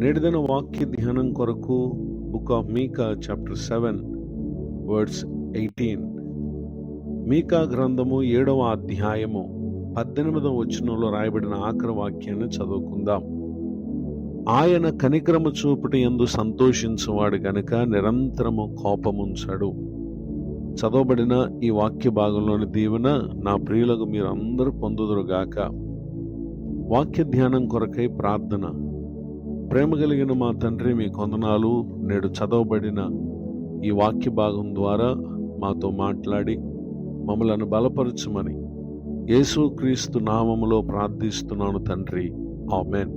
నేటిదిన వాక్య ధ్యానం కొరకు book of Micah chapter 7 words 18. మీకా గ్రంథము 7వ అధ్యాయము 18వ వచనంలో రాయబడిన ఆఖరి వాక్యాన్ని చదువుకుందాం. ఆయన కనికరము చూపుట యందు సంతోషించువాడు గనుక నిరంతరము కోపముంచడు. చదవబడిన ఈ వాక్య భాగంలోని దీవెన నా ప్రియులకు మీరందరూ పొందుదురుగాక. వాక్య ధ్యానం కొరకై ప్రార్థన. ప్రేమ కలిగిన మా తండ్రి, మీ కొందనాలు. నేడు చదవబడిన ఈ వాక్య భాగం ద్వారా మాతో మాట్లాడి మమ్మలను బలపరచుమని యేసుక్రీస్తు నామములో ప్రార్థిస్తున్నాను తండ్రి, ఆమేన్.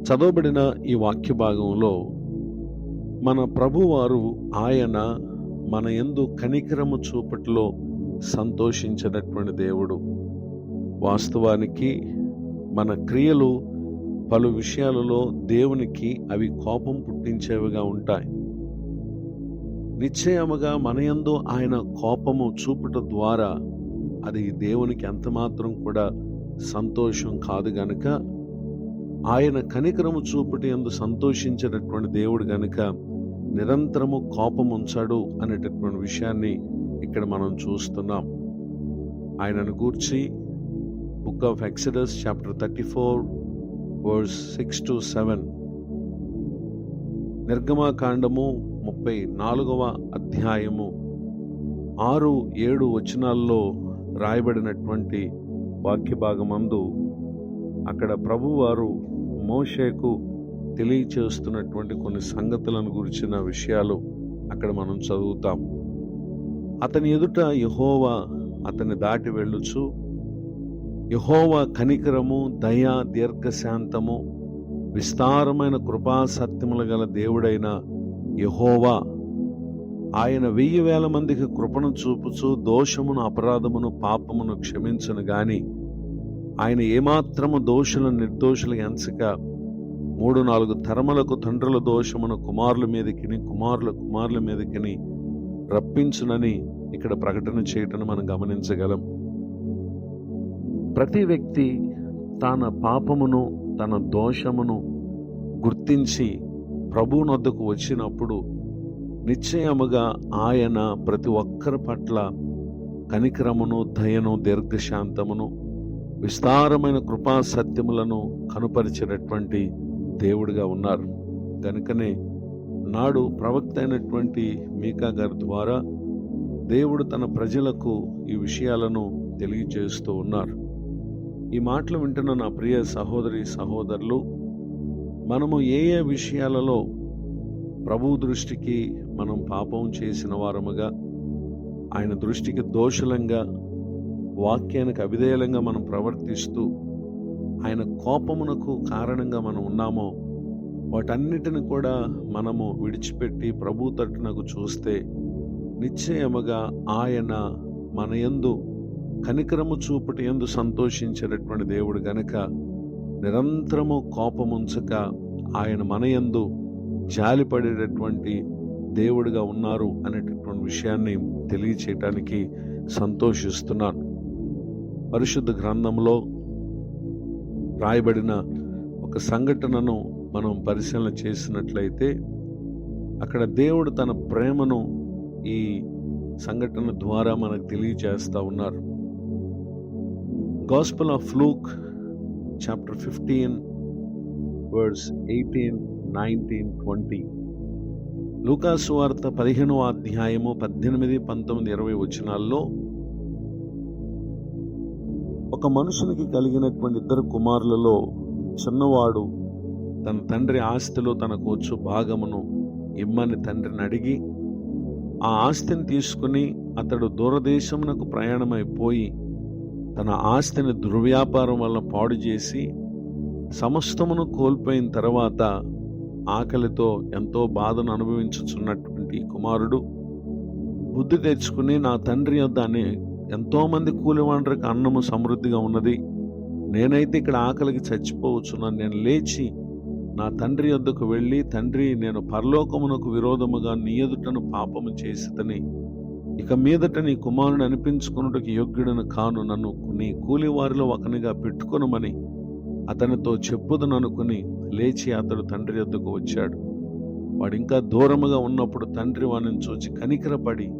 చదవబడిన ఈ వాక్య భాగంలో మన ప్రభువారు ఆయన మన యందు కనికరము చూపట్లో సంతోషించినటువంటి దేవుడు. వాస్తవానికి మన క్రియలు పలు విషయాలలో దేవునికి అవి కోపం పుట్టించేవిగా ఉంటాయి. నిశ్చయముగా మన యందు ఆయన కోపము చూపుట ద్వారా అది దేవునికి ఎంతమాత్రం కూడా సంతోషం కాదు గనుక, ఆయన కనికరము చూపుట యందు సంతోషించేటటువంటి దేవుడు గనుక నిరంతరము కోపం ఉంచాడు అనేటటువంటి విషయాన్ని ఇక్కడ మనం చూస్తున్నాం. ఆయనను గూర్చి book of Exodus chapter 34 verse 6-7, నిర్గమకాండము 34వ అధ్యాయము 6-7 వచనాల్లో రాయబడినటువంటి వాక్య భాగమందు అక్కడ ప్రభువారు మోషేకు తెలియచేస్తున్నటువంటి కొన్ని సంగతులను గురించిన విషయాలు అక్కడ మనం చదువుతాం. అతని ఎదుట యెహోవా అతన్ని దాటి వెళ్ళుచు, యెహోవా కనికరము, దయ, దీర్ఘశాంతము, విస్తారమైన కృపా సత్యములు గల దేవుడైన యెహోవా ఆయన 1000 మందికి కృపను చూపుచు దోషమును, అపరాధమును, పాపమును క్షమించును గాని ఆయన ఏమాత్రము దోషులను నిర్దోషులు ఎంచక 3-4 తరములకు తండ్రుల దోషమును కుమారుల మీదకిని, కుమారుల మీదకిని రప్పించునని ఇక్కడ ప్రకటన చేయటం మనం గమనించగలం. ప్రతి వ్యక్తి తన పాపమును, తన దోషమును గుర్తించి ప్రభువునొద్దకు వచ్చినప్పుడు నిశ్చయముగా ఆయన ప్రతి ఒక్కరి పట్ల కనికరమును, దయను, దీర్ఘశాంతమును, విస్తారమైన కృపా సత్యములను కనుపరిచినటువంటి దేవుడిగా ఉన్నారు. కనుకనే నాడు ప్రవక్త అయినటువంటి మీకా గారి ద్వారా దేవుడు తన ప్రజలకు ఈ విషయాలను తెలియజేస్తూ ఉన్నారు. ఈ మాటలు వింటున్న నా ప్రియ సహోదరి సహోదరులు, మనము ఏ ఏ విషయాలలో ప్రభు దృష్టికి మనం పాపం చేసిన వారముగా, ఆయన దృష్టికి దోషులంగా, వాక్యానికి అవిధేయులంగా మనం ప్రవర్తిస్తూ ఆయన కోపమునకు కారణంగా మనం ఉన్నామో వాటన్నిటిని కూడా మనము విడిచిపెట్టి ప్రభు తట్టునకు చూస్తే నిశ్చయముగా ఆయన మన యందు కనికరము చూపుట యందు సంతోషించేటటువంటి దేవుడు గనుక నిరంతరము కోపముంచక ఆయన మన యందు జాలిపడేటటువంటి దేవుడిగా ఉన్నారు అనేటటువంటి విషయాన్ని తెలియచేయటానికి సంతోషిస్తున్నాను. పరిశుద్ధ గ్రంథంలో రాయబడిన ఒక సంఘటనను మనం పరిశీలన చేసినట్లయితే అక్కడ దేవుడు తన ప్రేమను ఈ సంఘటన ద్వారా మనకు తెలియజేస్తా ఉన్నారు. Gospel of Luke chapter 15 words 18, 19, 20. లూకా సువార్త 15వ అధ్యాయము 18, 19, 20 వచనాల్లో ఒక మనుషునికి కలిగినటువంటి 2 కుమారులలో చిన్నవాడు తన తండ్రి ఆస్తిలో తనకు వచ్చు భాగమును ఇమ్మని తండ్రిని అడిగి ఆ ఆస్తిని తీసుకుని అతడు దూరదేశమునకు ప్రయాణమైపోయి తన ఆస్తిని దుర్వ్యాపారం వల్ల పాడు చేసి సమస్తమును కోల్పోయిన తర్వాత ఆకలితో ఎంతో బాధను అనుభవించుచున్నటువంటి కుమారుడు బుద్ధి తెచ్చుకుని, నా తండ్రి యొద్ద ఎంతోమంది కూలివాండ్రికి అన్నము సమృద్ధిగా ఉన్నది, నేనైతే ఇక్కడ ఆకలికి చచ్చిపోవచ్చున్నాను. నేను లేచి నా తండ్రి యొద్దకు వెళ్ళి, తండ్రి, నేను పరలోకమునకు విరోధముగా నీ ఎదుటను పాపము చేసిదని, ఇక మీదట నీ కుమారుని అనిపించుకున్నట్టుకు యోగ్యుడను కాను, నన్ను నీ కూలివారిలో ఒకనిగా పెట్టుకొనుమని అతనితో చెప్పుదననుకుని లేచి అతడు తండ్రి యొద్దకు వచ్చాడు. వాడు ఇంకా దూరముగా ఉన్నప్పుడు తండ్రి వానిని చూచి కనికరపడి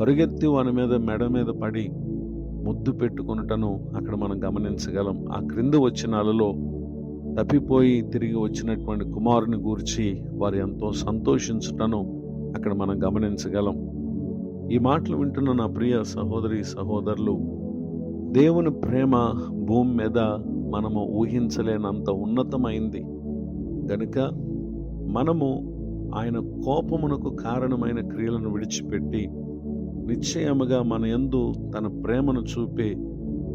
పరుగెత్తి వాని మెడ మీద పడి ముద్దు పెట్టుకొనుటను అక్కడ మనం గమనించగలం. ఆ క్రింద వచనాలలో తప్పిపోయి తిరిగి వచ్చినటువంటి కుమారుని గూర్చి వారు ఎంతో సంతోషించుటను అక్కడ మనం గమనించగలం. ఈ మాటలు వింటున్న నా ప్రియ సహోదరి సహోదరులు, దేవుని ప్రేమ భూమి మీద మనము ఊహించలేనంత ఉన్నతమైంది గనుక మనము ఆయన కోపమునకు కారణమైన క్రియలను విడిచిపెట్టి నిశ్చయముగా మన యందు తన ప్రేమను చూపే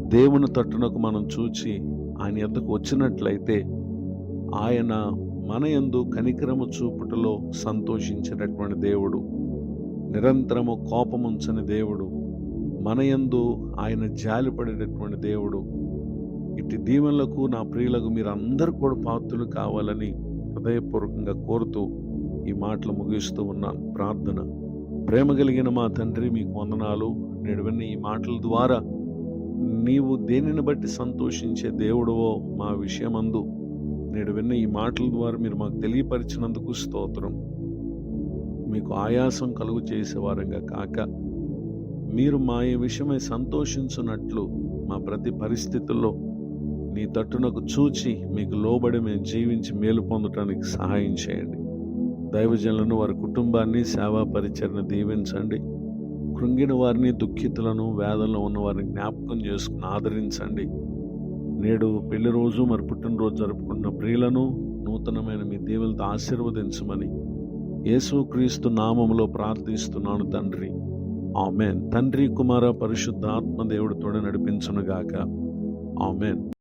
దేవుని తట్టునకు మనం చూచి ఆయన యొద్దకు వచ్చినట్లయితే ఆయన మన యందు కనికరము చూపుటలో సంతోషించేటటువంటి దేవుడు, నిరంతరము కోపముంచని దేవుడు, మన యందు ఆయన జాలిపడేటటువంటి దేవుడు. ఇట్టి దీవెనలకు నా ప్రియులకు మీరు అందరూ కూడా పాత్రులు కావాలని హృదయపూర్వకంగా కోరుతూ ఈ మాటలు ముగిస్తూ ఉన్నాను. ప్రార్థన. ప్రేమ కలిగిన మా తండ్రి, మీకు వందనాలు. నేడు విన్న ఈ మాటల ద్వారా నీవు దేనిని బట్టి సంతోషించే దేవుడవో మా విషయమందు నేడు విన్న ఈ మాటల ద్వారా మీరు మాకు తెలియపరిచినందుకు స్తోత్రం. మీకు ఆయాసం కలుగు చేసేవారంగా కాక మీరు మా ఈ విషయమై సంతోషించున్నట్లు మా ప్రతి పరిస్థితుల్లో నీ తట్టునకు చూచి మీకు లోబడి మేము జీవించి మేలు పొందటానికి సహాయం చేయండి. దైవజనులను, వారి కుటుంబాన్ని, సేవా పరిచరణ దీవించండి. కృంగిన వారిని, దుఃఖితులను, వేదనలో ఉన్న వారిని జ్ఞాపకం చేసుకుని ఆదరించండి. నేడు పెళ్లి రోజు మరి పుట్టినరోజు జరుపుకున్న ప్రియులను నూతనమైన మీ దీవెనలతో ఆశీర్వదించమని యేసుక్రీస్తు నామములో ప్రార్థిస్తున్నాను తండ్రి. ఆమెన్. తండ్రి, కుమార, పరిశుద్ధాత్మ దేవుడు తోడ నడిపించునుగాక. ఆమెన్.